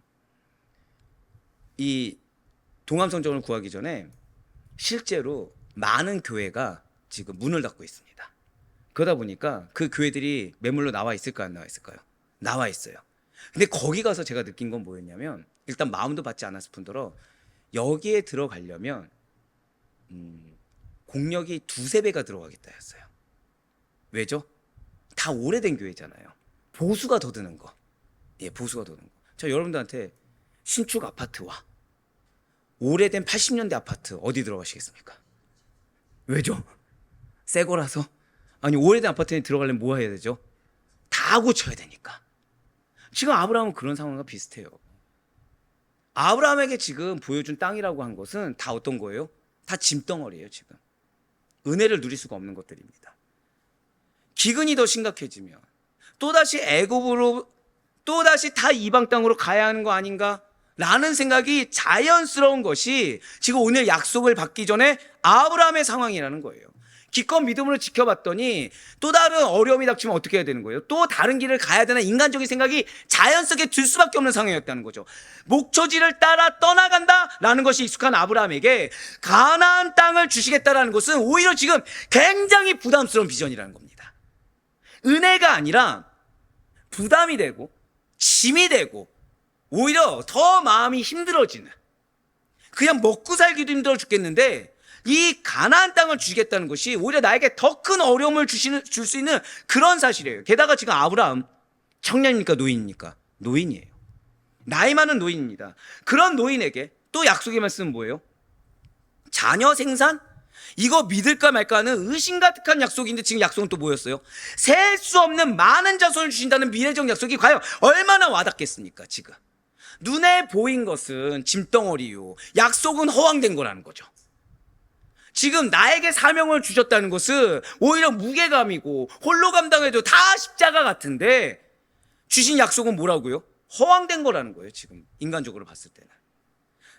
이 동암성전을 구하기 전에 실제로 많은 교회가 지금 문을 닫고 있습니다. 그러다 보니까 그 교회들이 매물로 나와 있을까요? 안 나와 있을까요? 나와 있어요. 근데 거기 가서 제가 느낀 건 뭐였냐면, 일단 마음도 받지 않았을 뿐더러 여기에 들어가려면 공력이 두세 배가 들어가겠다 했어요. 왜죠? 다 오래된 교회잖아요. 보수가 더 드는 거. 예, 보수가 더 드는 거. 자, 여러분들한테 신축 아파트와 오래된 80년대 아파트 어디 들어가시겠습니까? 왜죠? 새 거라서? 아니, 오래된 아파트에 들어가려면 뭐 해야 되죠? 다 고쳐야 되니까. 지금 아브라함은 그런 상황과 비슷해요. 아브라함에게 지금 보여준 땅이라고 한 것은 다 어떤 거예요? 다 짐덩어리예요. 지금 은혜를 누릴 수가 없는 것들입니다. 기근이 더 심각해지면 또다시 애굽으로, 또다시 다 이방 땅으로 가야 하는 거 아닌가 라는 생각이 자연스러운 것이 지금 오늘 약속을 받기 전에 아브라함의 상황이라는 거예요. 기껏 믿음으로 지켜봤더니 또 다른 어려움이 닥치면 어떻게 해야 되는 거예요? 또 다른 길을 가야 되나, 인간적인 생각이 자연스럽게 들 수밖에 없는 상황이었다는 거죠. 목초지를 따라 떠나간다라는 것이 익숙한 아브라함에게 가나안 땅을 주시겠다라는 것은 오히려 지금 굉장히 부담스러운 비전이라는 겁니다. 은혜가 아니라 부담이 되고 짐이 되고 오히려 더 마음이 힘들어지는, 그냥 먹고 살기도 힘들어 죽겠는데 이 가나안 땅을 주시겠다는 것이 오히려 나에게 더 큰 어려움을 줄 수 있는 그런 사실이에요. 게다가 지금 아브라함 청년입니까 노인입니까? 노인이에요. 나이 많은 노인입니다. 그런 노인에게 또 약속의 말씀은 뭐예요? 자녀 생산? 이거 믿을까 말까 하는 의심 가득한 약속인데 지금 약속은 또 뭐였어요? 셀 수 없는 많은 자손을 주신다는 미래적 약속이 과연 얼마나 와닿겠습니까? 지금 눈에 보인 것은 짐덩어리요, 약속은 허황된 거라는 거죠. 지금 나에게 사명을 주셨다는 것은 오히려 무게감이고 홀로 감당해도 다 십자가 같은데 주신 약속은 뭐라고요? 허황된 거라는 거예요. 지금 인간적으로 봤을 때는.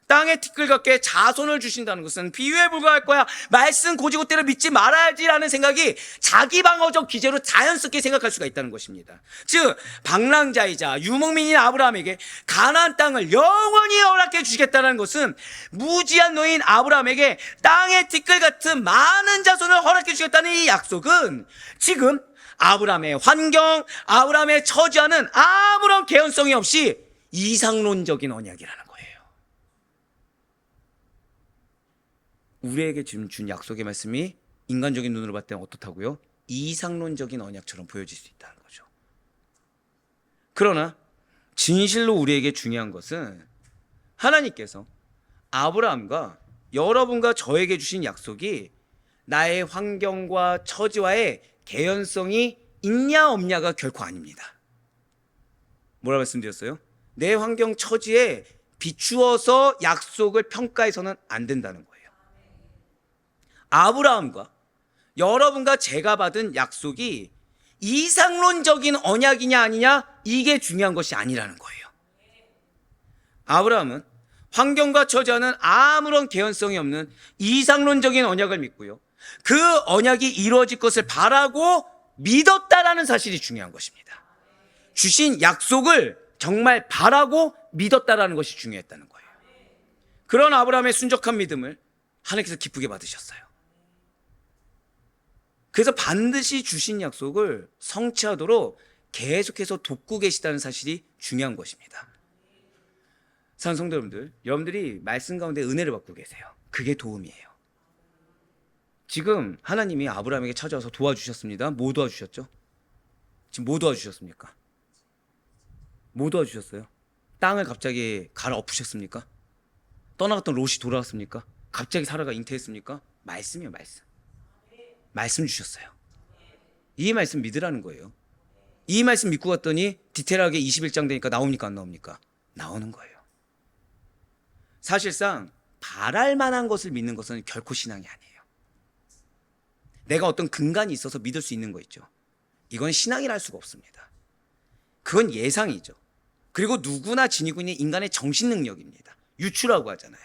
땅에 티끌 같게 자손을 주신다는 것은 비유에 불과할 거야, 말씀 고지고대로 믿지 말아야지라는 생각이 자기 방어적 기제로 자연스럽게 생각할 수가 있다는 것입니다. 즉 방랑자이자 유목민인 아브라함에게 가나안 땅을 영원히 허락해 주시겠다는 것은 무지한 노인 아브라함에게 땅의 티끌 같은 많은 자손을 허락해 주시겠다는 이 약속은 지금 아브라함의 환경, 아브라함의 처지와는 아무런 개연성이 없이 이상론적인 언약이라는 거예요. 우리에게 지금 준 약속의 말씀이 인간적인 눈으로 봤을 때는 어떻다고요? 이상론적인 언약처럼 보여질 수 있다는 거죠. 그러나 진실로 우리에게 중요한 것은 하나님께서 아브라함과 여러분과 저에게 주신 약속이 나의 환경과 처지와의 개연성이 있냐 없냐가 결코 아닙니다. 뭐라 말씀드렸어요? 내 환경 처지에 비추어서 약속을 평가해서는 안 된다는 거예요. 아브라함과 여러분과 제가 받은 약속이 이상론적인 언약이냐 아니냐, 이게 중요한 것이 아니라는 거예요. 아브라함은 환경과 처지와는 아무런 개연성이 없는 이상론적인 언약을 믿고요, 그 언약이 이루어질 것을 바라고 믿었다라는 사실이 중요한 것입니다. 주신 약속을 정말 바라고 믿었다라는 것이 중요했다는 거예요. 그런 아브라함의 순적한 믿음을 하나님께서 기쁘게 받으셨어요. 그래서 반드시 주신 약속을 성취하도록 계속해서 돕고 계시다는 사실이 중요한 것입니다. 사랑하는 성도 여러분들, 여러분들이 말씀 가운데 은혜를 받고 계세요. 그게 도움이에요. 지금 하나님이 아브라함에게 찾아와서 도와주셨습니다. 뭐 도와주셨죠? 지금 뭐 도와주셨습니까? 뭐 도와주셨어요? 땅을 갑자기 갈아엎으셨습니까? 떠나갔던 롯이 돌아왔습니까? 갑자기 사라가 잉태했습니까? 말씀이요, 말씀. 말씀 주셨어요. 이 말씀 믿으라는 거예요. 이 말씀 믿고 갔더니 디테일하게 21장 되니까 나옵니까, 안 나옵니까? 나오는 거예요. 사실상 바랄 만한 것을 믿는 것은 결코 신앙이 아니에요. 내가 어떤 근간이 있어서 믿을 수 있는 거 있죠. 이건 신앙이라 할 수가 없습니다. 그건 예상이죠. 그리고 누구나 지니고 있는 인간의 정신 능력입니다. 유추라고 하잖아요.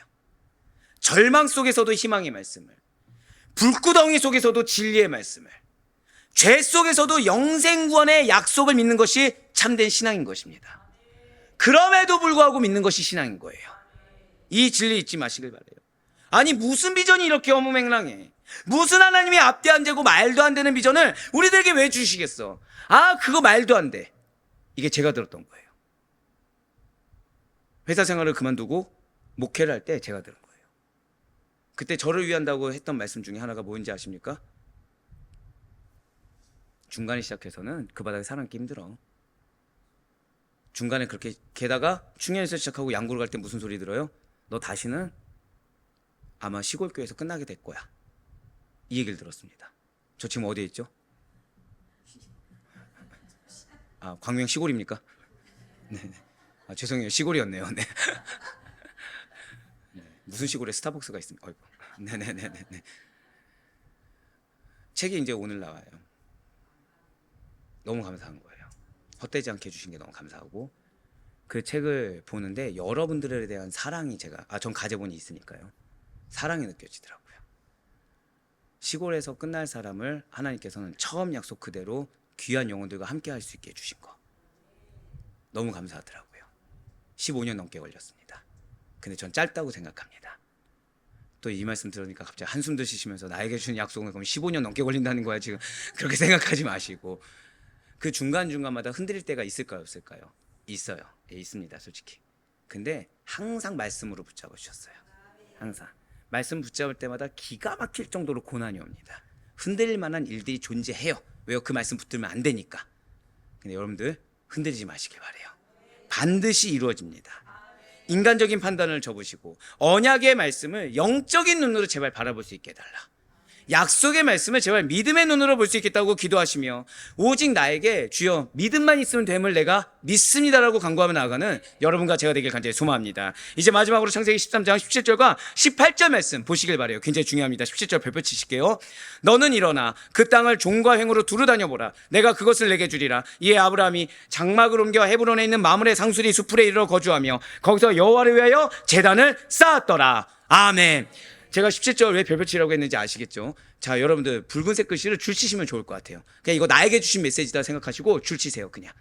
절망 속에서도 희망의 말씀을, 불구덩이 속에서도 진리의 말씀을, 죄 속에서도 영생구원의 약속을 믿는 것이 참된 신앙인 것입니다. 그럼에도 불구하고 믿는 것이 신앙인 거예요. 이 진리 잊지 마시길 바라요. 아니, 무슨 비전이 이렇게 어무맹랑해? 무슨 하나님이 앞뒤 안 되고 말도 안 되는 비전을 우리들에게 왜 주시겠어? 아, 그거 말도 안 돼. 이게 제가 들었던 거예요. 회사 생활을 그만두고 목회를 할 때 제가 들은 거예요. 그때 저를 위한다고 했던 말씀 중에 하나가 뭔지 아십니까? 중간에 시작해서는 그 바닥에 살아남기 힘들어. 중간에 그렇게, 게다가 충현에서 시작하고 양구로 갈 때 무슨 소리 들어요? 너 다시는 아마 시골교회에서 끝나게 될 거야. 이 얘기를 들었습니다. 저 지금 어디에 있죠? 아, 광명 시골입니까? 네. 아, 죄송해요. 시골이었네요. 네. 네. 무슨 시골에 스타벅스가 있습니까? 어이구. 네네네네. 책이 이제 오늘 나와요. 너무 감사한 거예요. 헛되지 않게 해주신 게 너무 감사하고, 그 책을 보는데 여러분들에 대한 사랑이, 전 가재본이 있으니까요, 사랑이 느껴지더라고요. 시골에서 끝날 사람을 하나님께서는 처음 약속 그대로 귀한 영혼들과 함께 할 수 있게 해주신 거 너무 감사하더라고요. 15년 넘게 걸렸습니다. 근데 전 짧다고 생각합니다. 또 이 말씀 들으니까 갑자기 한숨 드시면서 나에게 주신 약속은 그럼 15년 넘게 걸린다는 거야 지금? 그렇게 생각하지 마시고, 그 중간중간마다 흔들릴 때가 있을까요, 없을까요? 있어요. 예, 있습니다, 솔직히. 근데 항상 말씀으로 붙잡아 주셨어요. 항상 말씀 붙잡을 때마다 기가 막힐 정도로 고난이 옵니다. 흔들릴 만한 일들이 존재해요. 왜요? 그 말씀 붙들면 안 되니까. 근데 여러분들 흔들리지 마시길 바래요. 반드시 이루어집니다. 인간적인 판단을 접으시고 언약의 말씀을 영적인 눈으로 제발 바라볼 수 있게 해달라. 약속의 말씀을 제발 믿음의 눈으로 볼 수 있겠다고 기도하시며, 오직 나에게 주여 믿음만 있으면 됨을 내가 믿습니다라고 간구하며 나아가는 여러분과 제가 되길 간절히 소망합니다. 이제 마지막으로 창세기 13장 17절과 18절 말씀 보시길 바라요. 굉장히 중요합니다. 17절 별표 치실게요. 너는 일어나 그 땅을 종과 횡으로 두루 다녀보라. 내가 그것을 내게 주리라. 이에 아브라함이 장막을 옮겨 헤브론에 있는 마므레 상수리 수풀에 이르러 거주하며 거기서 여호와를 위하여 제단을 쌓았더라. 아멘. 제가 17절 왜 별표치라고 했는지 아시겠죠? 자, 여러분들 붉은색 글씨를 줄 치시면 좋을 것 같아요. 그냥 이거 나에게 주신 메시지다 생각하시고 줄 치세요. 그냥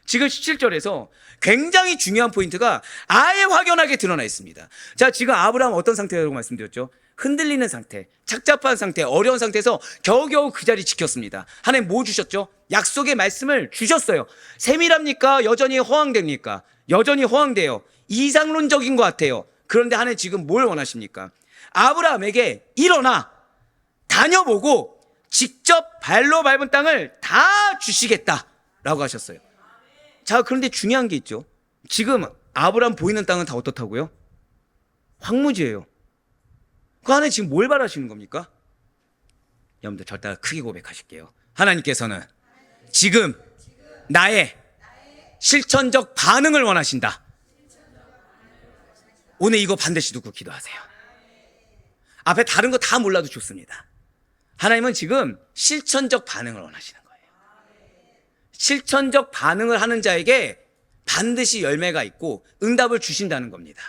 지금 17절에서 굉장히 중요한 포인트가 아예 확연하게 드러나 있습니다. 자, 지금 아브라함 어떤 상태라고 말씀드렸죠? 흔들리는 상태, 착잡한 상태, 어려운 상태에서 겨우겨우 그 자리 지켰습니다. 하나님 뭐 주셨죠? 약속의 말씀을 주셨어요. 세밀합니까? 여전히 허황됩니까? 여전히 허황돼요. 이상론적인 것 같아요. 그런데 하나님 지금 뭘 원하십니까? 아브라함에게 일어나 다녀보고 직접 발로 밟은 땅을 다 주시겠다라고 하셨어요. 자, 그런데 중요한 게 있죠. 지금 아브라함 보이는 땅은 다 어떻다고요? 황무지예요. 그 안에 지금 뭘 바라시는 겁니까? 여러분들 절대 크게 고백하실게요. 하나님께서는 지금 나의 실천적 반응을 원하신다. 오늘 이거 반드시 듣고 기도하세요. 앞에 다른 거 다 몰라도 좋습니다. 하나님은 지금 실천적 반응을 원하시는 거예요. 실천적 반응을 하는 자에게 반드시 열매가 있고 응답을 주신다는 겁니다.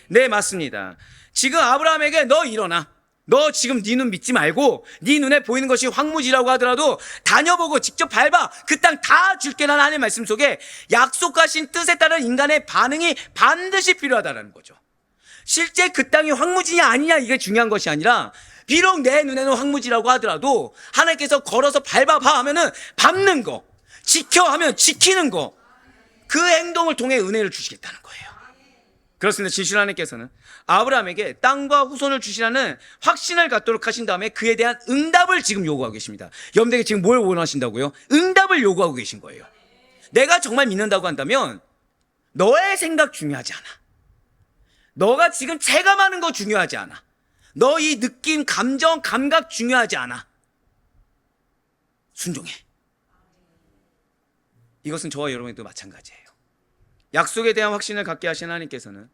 네, 맞습니다. 지금 아브라함에게 너 일어나. 너 지금 네 눈 믿지 말고 네 눈에 보이는 것이 황무지라고 하더라도 다녀보고 직접 밟아. 그 땅 다 줄게라는 하나님의 말씀 속에 약속하신 뜻에 따른 인간의 반응이 반드시 필요하다는 거죠. 실제 그 땅이 황무지냐 아니냐 이게 중요한 것이 아니라 비록 내 눈에는 황무지라고 하더라도 하나님께서 걸어서 밟아봐 하면은 밟는 거, 지켜 하면 지키는 거, 그 행동을 통해 은혜를 주시겠다는 거예요. 그렇습니다. 진실 하나님께서는 아브라함에게 땅과 후손을 주시라는 확신을 갖도록 하신 다음에 그에 대한 응답을 지금 요구하고 계십니다. 여러분들에게 지금 뭘 원하신다고요? 응답을 요구하고 계신 거예요. 내가 정말 믿는다고 한다면 너의 생각 중요하지 않아. 너가 지금 체감하는 거 중요하지 않아. 너 이 느낌, 감정, 감각 중요하지 않아. 순종해. 이것은 저와 여러분도 마찬가지예요. 약속에 대한 확신을 갖게 하신 하나님께서는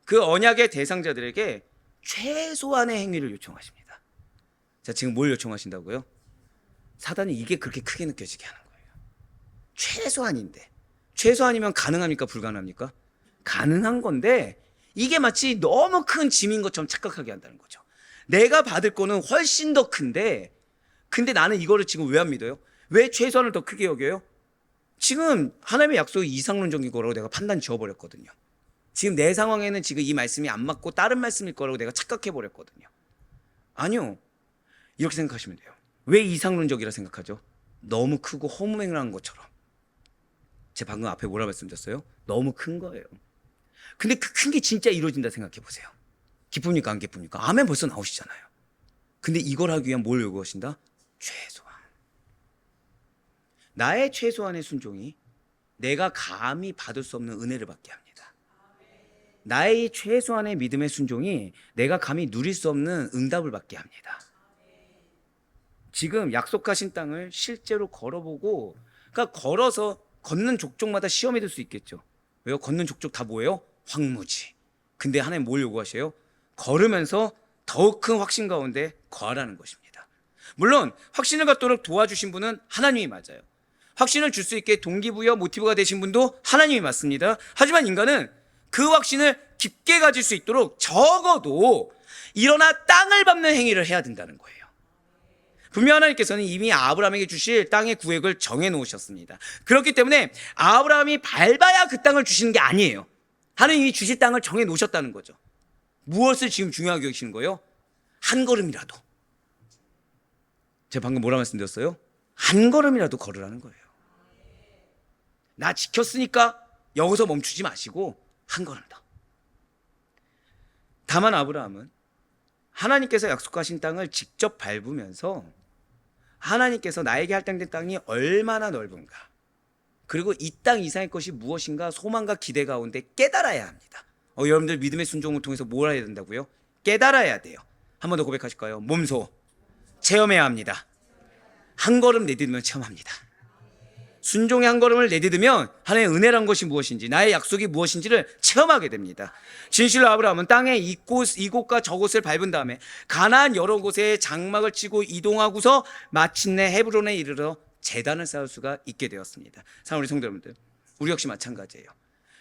그 언약의 대상자들에게 최소한의 행위를 요청하십니다. 자, 지금 뭘 요청하신다고요? 사단이 이게 그렇게 크게 느껴지게 하는 거예요. 최소한인데, 최소한이면 가능합니까? 불가능합니까? 가능한 건데 이게 마치 너무 큰 짐인 것처럼 착각하게 한다는 거죠. 내가 받을 거는 훨씬 더 큰데, 근데 나는 이거를 지금 왜 안 믿어요? 왜 최소한을 더 크게 여겨요? 지금 하나님의 약속이 이상론적인 거라고 내가 판단 지어버렸거든요. 지금 내 상황에는 지금 이 말씀이 안 맞고 다른 말씀일 거라고 내가 착각해버렸거든요. 아니요. 이렇게 생각하시면 돼요. 왜 이상론적이라 생각하죠? 너무 크고 허무맹랑한 것처럼. 제가 방금 앞에 뭐라 말씀드렸어요? 너무 큰 거예요. 근데 그 큰 게 진짜 이루어진다 생각해 보세요. 기쁩니까? 안 기쁩니까? 아멘 벌써 나오시잖아요. 근데 이걸 하기 위한 뭘 요구하신다? 최소한. 나의 최소한의 순종이 내가 감히 받을 수 없는 은혜를 받게 합니다. 나의 최소한의 믿음의 순종이 내가 감히 누릴 수 없는 응답을 받게 합니다. 지금 약속하신 땅을 실제로 걸어보고, 그러니까 걸어서 걷는 족족마다 시험이 될 수 있겠죠. 왜요? 걷는 족족 다 뭐예요? 황무지. 근데 하나님 뭘 요구하세요? 걸으면서 더욱 큰 확신 가운데 거하라는 것입니다. 물론 확신을 갖도록 도와주신 분은 하나님이 맞아요. 확신을 줄 수 있게 동기부여 모티브가 되신 분도 하나님이 맞습니다. 하지만 인간은 그 확신을 깊게 가질 수 있도록 적어도 일어나 땅을 밟는 행위를 해야 된다는 거예요. 분명 하나님께서는 이미 아브라함에게 주실 땅의 구획을 정해 놓으셨습니다. 그렇기 때문에 아브라함이 밟아야 그 땅을 주시는 게 아니에요. 하나님이 주실 땅을 정해 놓으셨다는 거죠. 무엇을 지금 중요하게 여기시는 거예요? 한 걸음이라도. 제가 방금 뭐라 말씀드렸어요? 한 걸음이라도 걸으라는 거예요. 나 지켰으니까 여기서 멈추지 마시고 한 걸음 더. 다만 아브라함은 하나님께서 약속하신 땅을 직접 밟으면서 하나님께서 나에게 할당된 땅이 얼마나 넓은가, 그리고 이 땅 이상의 것이 무엇인가 소망과 기대 가운데 깨달아야 합니다. 여러분들 믿음의 순종을 통해서 뭘 해야 된다고요? 깨달아야 돼요. 한 번 더 고백하실까요? 몸소 체험해야 합니다. 한 걸음 내딛으면 체험합니다. 순종의 한 걸음을 내딛으면 하나님의 은혜란 것이 무엇인지, 나의 약속이 무엇인지를 체험하게 됩니다. 진실로 아브라함은 땅의 이곳과 저곳을 밟은 다음에 가나안 여러 곳에 장막을 치고 이동하고서 마침내 헤브론에 이르러 제단을 쌓을 수가 있게 되었습니다. 사랑하는 우리 성도 여러분들, 우리 역시 마찬가지예요.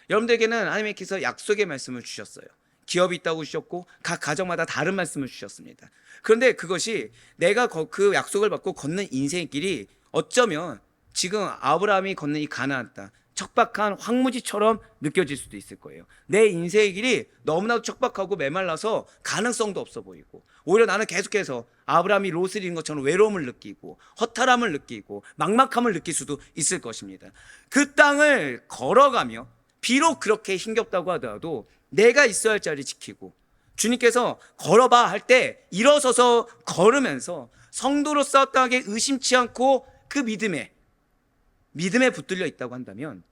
여러분들에게는 하나님께서 약속의 말씀을 주셨어요. 기업이 있다고 주셨고 각 가정마다 다른 말씀을 주셨습니다. 그런데 그것이 내가 그 약속을 받고 걷는 인생의 길이 어쩌면 지금 아브라함이 걷는 이 가나안 땅, 척박한 황무지처럼 느껴질 수도 있을 거예요. 내 인생의 길이 너무나도 척박하고 메말라서 가능성도 없어 보이고, 오히려 나는 계속해서 아브라함이 롯을 잃은 것처럼 외로움을 느끼고 허탈함을 느끼고 막막함을 느낄 수도 있을 것입니다. 그 땅을 걸어가며 비록 그렇게 힘겹다고 하더라도 내가 있어야 할 자리 지키고, 주님께서 걸어봐 할 때 일어서서 걸으면서 성도로서 땅에 의심치 않고 그 믿음에 붙들려 있다고 한다면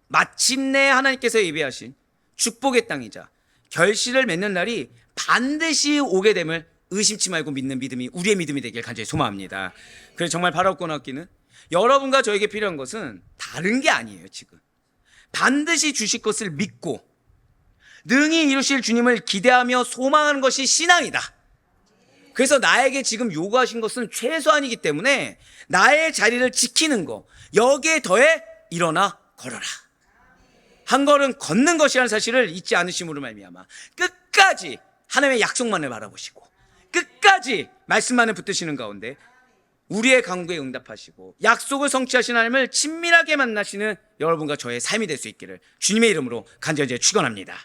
마침내 하나님께서 예비하신 축복의 땅이자 결실을 맺는 날이 반드시 오게 됨을 의심치 말고 믿는 믿음이 우리의 믿음이 되길 간절히 소망합니다. 그래서 정말 바라옵고 나기는 여러분과 저에게 필요한 것은 다른 게 아니에요. 지금 반드시 주실 것을 믿고 능히 이루실 주님을 기대하며 소망하는 것이 신앙이다. 그래서 나에게 지금 요구하신 것은 최소한이기 때문에 나의 자리를 지키는 거, 여기에 더해 일어나 걸어라. 한 걸음 걷는 것이라는 사실을 잊지 않으심으로 말미암아 끝까지 하나님의 약속만을 바라보시고 끝까지 말씀만을 붙드시는 가운데 우리의 간구에 응답하시고 약속을 성취하신 하나님을 친밀하게 만나시는 여러분과 저의 삶이 될 수 있기를 주님의 이름으로 간절히 축원합니다.